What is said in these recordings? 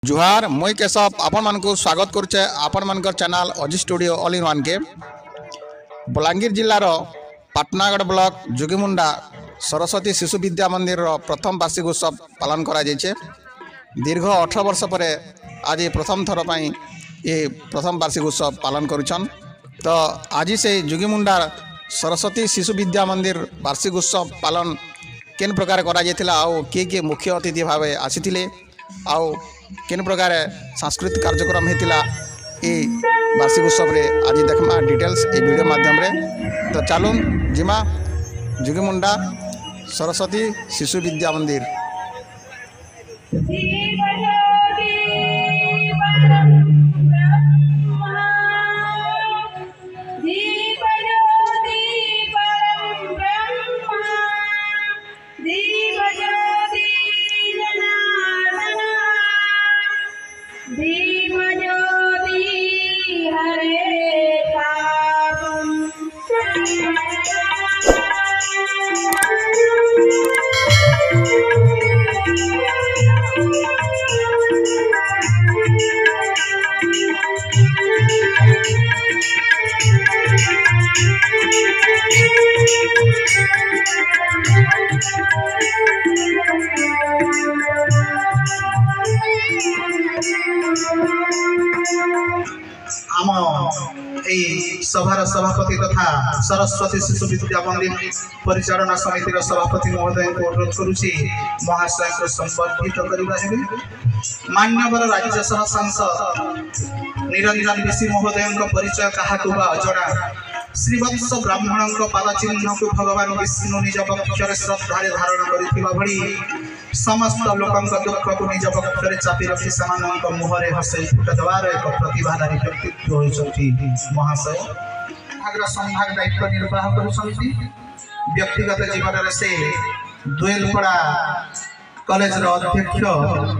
जुहार मुई केशव आपण मान स्वागत करुचे आपण मानकर चैनल अजी स्टूडियो ऑल इन वन के बलांगीर जिलार पाटनागढ़ ब्लॉक जोगीमुंडा सरस्वती शिशु विद्या मंदिर प्रथम वार्षिक उत्सव पालन करा जायछे। दीर्घ 18 वर्ष पर आज प्रथम थर पाई ये प्रथम वार्षिक उत्सव पालन करुछन। तो आज से जोगीमुंडा सरस्वती शिशु विद्या मंदिर वार्षिक उत्सव पालन केन प्रकार करा जायतिला आउ किए मुख्य अतिथि भाव आसीथिले आउ केन प्रकार सांस्कृतिक कार्यक्रम होता ये वार्षिक उत्सव रे आज देखमा डिटेल्स ये वीडियो माध्यम रे। तो चलून जिमा जोगीमुंडा सरस्वती शिशु विद्या मंदिर। सभार सभापति तथा सरस्वती शिशु विद्या मंदिर परिचालना समितिर सभापति महोदय को अनुरोध करुछि महाशय को संबर्धित करबा। मान्यवर राज्यसभा सांसद निरंजन ऋषि महोदय परिचय क्या अजड़ा श्रीवत्स ब्राह्मण पादचिन्ह को भगवान विष्णु निज पक्षर श्रद्धारे धारण कर समस्त लोक दुख को निज पक्षर चापी रखी से मुहरे हसई फुट देवार एक प्रतिभाधारी व्यक्तित्व होती महाशय संभाग दायित्व निर्वाह कर व्यक्तिगत जीवन से दुएलपड़ा कॉलेज अध्यक्ष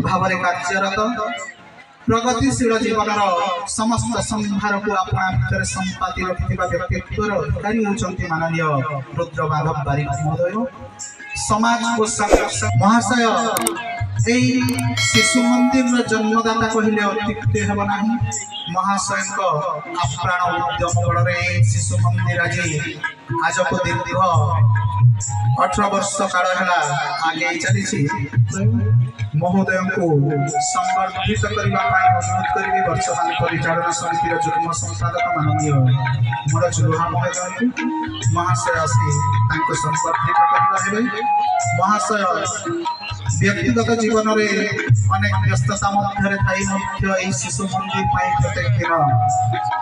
भाव कार्यरत प्रगतिशील जीवन समस्त संभार को अपना भर संपाति रखिथिबा व्यक्तित्व अधिकारी होचंती माननीय रुद्र माधव बारिक महोदय। समाज को संघर्ष महाशय शिशु मंदिर जन्मदाता कहले अत्युक्ति हेब नाही। महाशय आप्राण उद्यम बल शिशु मंदिर आज को दीर्घ 18 वर्ष काल है आगे चली महोदय को संबर्धित करने अनुरोध करी वर्तमान परिचालना समितिर जुग्म संपादक माननीय मनोज लोहा महोदय महाशय आसी संबर्धित करने। महाशय व्यक्तिगत जीवन में अनेक व्यस्तता मध्य शिशु मंदिर प्रत्येक दिन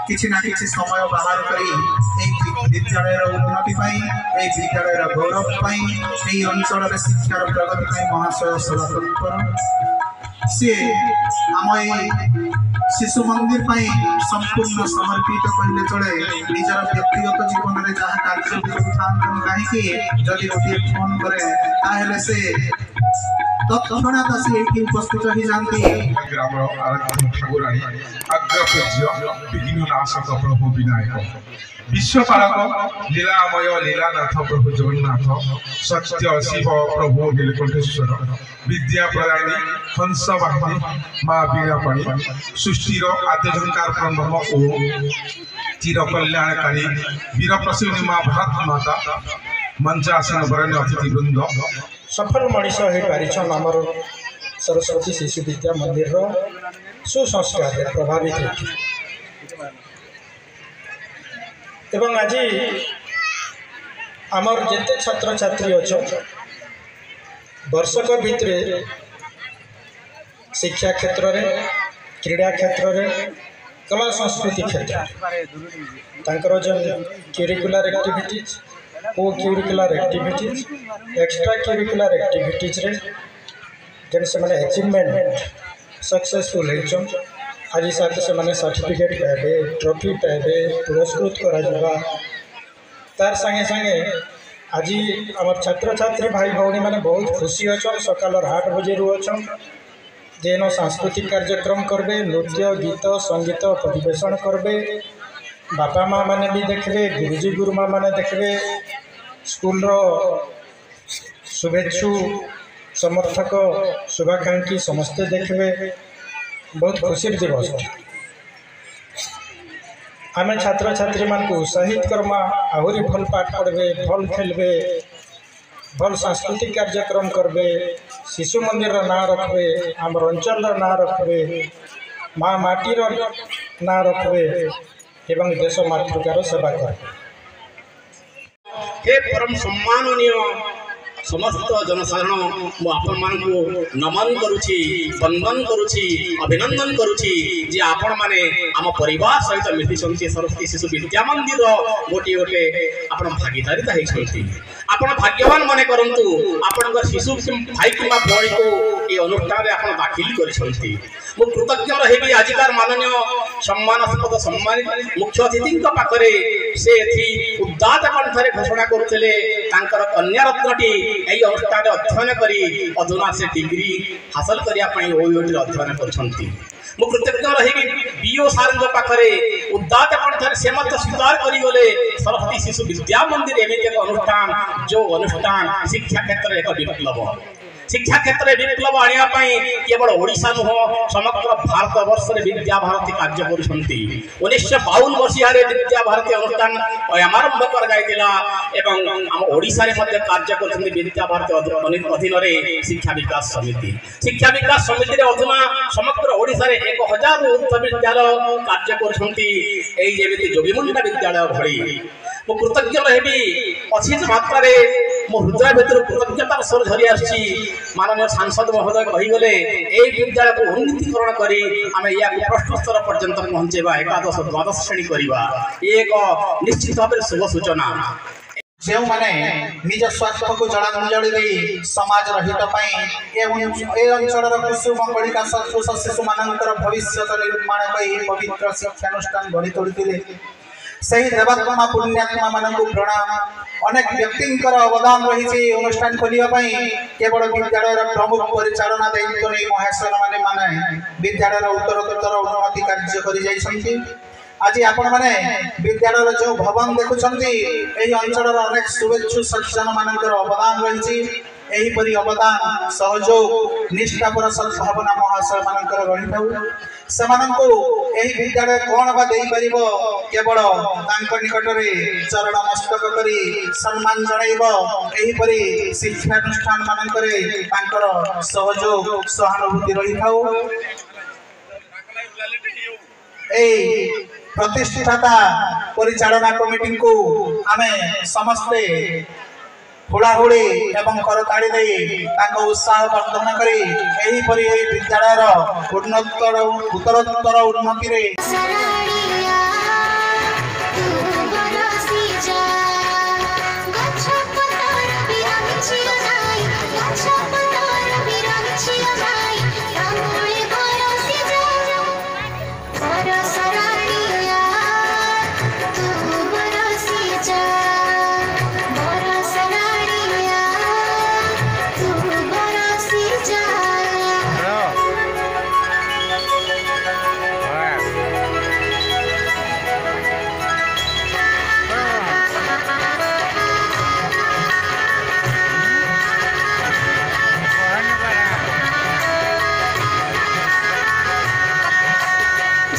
किसी ना किसी समय बाहर कर विद्यालय उन्नति विद्यालय गौरव अंचल शिक्षार प्रगति महाशय सदा तत्पर सी आम शिशु मंदिर संपूर्ण समर्पित कहले चले निजर व्यक्तिगत जीवन में जहाँ कार्य कहीं जदि गोटे फोन करे से तत्क्षणात आसी उपस्थित हो जाती ग्राम आराध्य ठाकुराणी अग्रपूज्य विघ्ननाशक प्रभु विनायक विश्वपालक लीलामय लीलानाथ प्रभु जगन्नाथ सत्य शिव प्रभु नीलकंठेश्वर विद्या प्रदायिनी हंस वाहिनी माँ वीणापाणी सृष्टिर आद्यझंकार ब्रह्म ओ चिर कल्याणकारी वीर प्रसिद्धि माँ भारत माता मंचासन वरण्य अतिथि वृंद सफल मनीष हो पारिछन आमर सरस्वती शिशु विद्या मंदिर सुसंस्कार प्रभावित होती एवं आज आमर जिते छात्र छात्री अच्छा वर्षक भितर शिक्षा क्षेत्र में क्रीड़ा क्षेत्र में कला संस्कृति क्षेत्र तांकर जो क्यूरिकुलर एक्टिविटीज को curricular activities extra curricular activities रे जन से माने अचीवमेंट सक्सेसफुल होचन आज साथ से माने सर्टिफिकेट पाइबे ट्रॉफी पाइबे पुरस्कृत करा तार संगे संगे आज आम छात्र छात्री भाई भौणी मैंने बहुत खुशी अच्छा सकाल 8 बजे अच्छा जेन सांस्कृतिक कार्यक्रम करबे नृत्य गीत संगीत परिवेशन करबे बापा माँ मैंने भी देखबे गुरुजी गुरुमा मैंने देखबे स्कूल शुभेच्छु समर्थक शुभाकांक्षी समस्ते देखबे बहुत खुशी दिवस आम छात्र छात्री मान उत्साहित करमा आहरी भल पाठ पढ़े भल खेलबे भल सांस्कृतिक कार्यक्रम करबे शिशु मंदिर ना रखबे आम अंचल ना रखबे माँ माटीर ना रखबे एवं देश मातृकार सेवा करबे। हे परम सम्माननीय समस्त जनसाधारण मु आपण मानकु नमन करुछि वंदन करुछि अभिनंदन करुछि जे आपण माने आम परिवार सहित मिथिसंती सरस्वती शिशु विद्या मंदिर गोटे गोटे आपण भागीदारिता हेछंती आपण भाग्यवान माने करंतु आपण शिशु भाई किंवा भौणी को ए अनुष्ठान रे आपण दाखिल करिसंती मु कृतज्ञ रहिबी आजिकार माननीय सम्मानास्पद सम्मानित मुख्य अतिथि पाखरे से थी उद्दात कंठरे घोषणा करुथिले तांकर कन्या रत्नटी एई अनुष्ठान अध्ययन करी अधुना से डिग्री हासिल करिया पई ओयोटी अध्ययन करछंती मु कृतज्ञ रहिबी बीओ सारंग पाखरे उद्दात कंठरे से मत स्वीकार करी गले सरस्वती शिशु विद्या मंदिर एमिति एक अनुष्ठान जो अनुष्ठान शिक्षा क्षेत्र एक विप्लव शिक्षा क्षेत्र में विप्लव आनिया केवल ओडिशा नुह समग्र भारत वर्ष में विद्या भारती कार्य करुछंती 1952 मसीह विद्या भारती अनुष्ठान आरंभ कर जाइतिला एवं हम ओडिशा रे मध्य कार्य करछंती विद्या भारती अधीन रे शिक्षा विकास समिति रे अधुना समग्र ओडिशा रे 1000 उच्च विद्यालय कार्य करुछंती एई जेमिति जोगीमुंडा विद्यालय भଳି मु कृतज्ञ रहिबी असीम मात्रा मो हृदय भीतर कृतज्ञतार स्वर झरी आसी माननीय सांसद महोदय कहीगले ए विद्यालय को उन्नतीकरण करी आम या प्रश्न स्तर पर्यंत पहुँचेबा एकादश द्वादश श्रेणी करवा एक निश्चित भाव शुभ सूचना जो माने निज स्वास्थ्य को जलांजलि दे समाज रहित ए अंचल कुसुम मंगलिका संतोष शिशु मानकर भविष्य निर्माण कई पवित्र शिक्षानुष्ठान गढ़ी तोड़ते सही देवात्मा पुण्यात्मा मान प्रणाम अनेक व्यक्ति अवदान रही अनुष्ठान खोलने केवल विद्यालय प्रमुख परिचालना दायित्व नहीं महाशय मैंने विद्यालय उत्तरोत्तर उन्नति कार्य कर आज आपण मैंने विद्यालय जो भवन देखुं अंचल अनेक शुभेच्छु सज्जन मान अवदान रही एहीपरि अवदान सहयोग निष्ठापर सद्भावना महाशय मानकर रही से विद्यालय कौन बा केवल निकट में चरण मस्तक करी सम्मान जनइबरी शिक्षानुष्ठान मानकर सहयोग सहानुभूति रही प्रतिष्ठाता परिचालना कमिटी को आमे समस्ते हुड़ाहुड़ी एवं करताड़ी दे उत्साह वर्धन करी विद्यालय उत्तरोत्तर उन्नति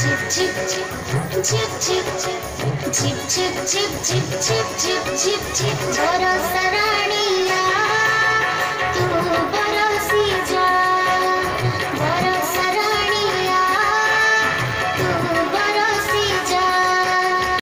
zip zip zip zip zip zip zip zip zip zip zip zip zip